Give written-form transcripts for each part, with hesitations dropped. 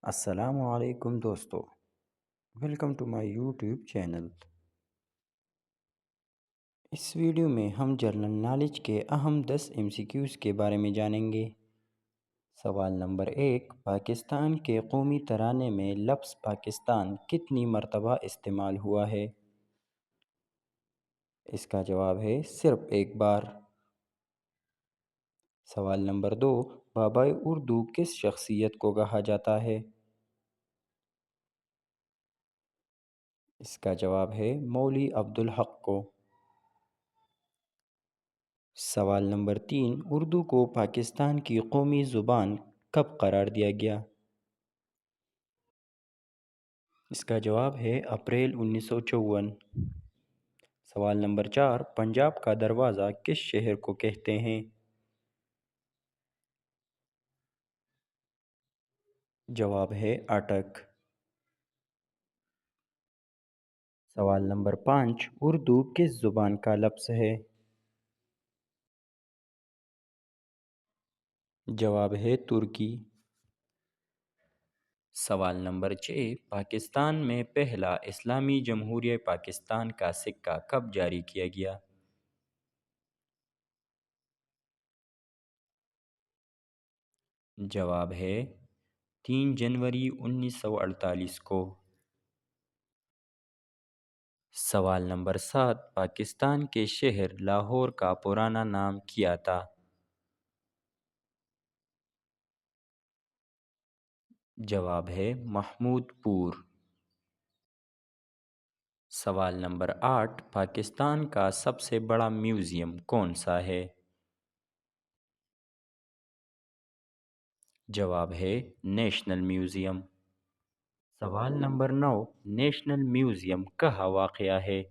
السلام علیکم دوستو، welcome to my YouTube channel. اس ویڈیو میں ہم جنرل نالج کے اہم 10 MCQs کے بارے میں جانیں گے۔ سوال نمبر 1، پاکستان کے قومی ترانے میں لفظ پاکستان کتنی مرتبہ استعمال ہوا ہے؟ اس کا جواب ہے صرف ایک بار۔ سوال نمبر 2، بابائے اردو کس شخصیت کو کہا جاتا ہے؟ اس کا جواب ہے مولوی عبدالحق کو۔ سوال نمبر 3، اردو کو پاکستان کی قومی زبان کب قرار دیا گیا؟ اس کا جواب ہے اپریل 1954۔ سوال نمبر 4، پنجاب کا دروازہ کس شہر کو کہتے ہیں؟ جواب ہے اٹک۔ سوال نمبر 5، اردو کس زبان کا لفظ ہے؟ جواب ہے ترکی۔ سوال نمبر 6، پاکستان میں پہلا اسلامی جمہوریہ پاکستان کا سکہ کب جاری کیا گیا؟ جواب ہے 3 جنوری 1948 کو۔ سوال نمبر 7، پاکستان کے شہر لاہور کا پرانا نام کیا تھا؟ جواب ہے محمود پور۔ سوال نمبر 8، پاکستان کا سب سے بڑا میوزیم کون سا ہے؟ جواب ہے نیشنل میوزیم۔ سوال نمبر 9، نیشنل میوزیم کہاں واقع ہے؟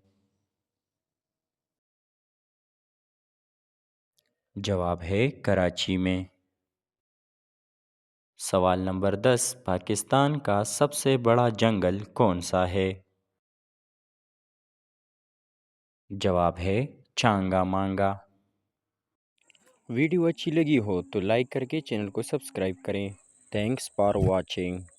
جواب ہے کراچی میں۔ سوال نمبر 10، پاکستان کا سب سے بڑا جنگل کون سا ہے؟ جواب ہے چانگا مانگا۔ ویڈیو اچھی لگی ہو تو لائک کر کے چینل کو سبسکرائب کریں۔ Thanks for watching.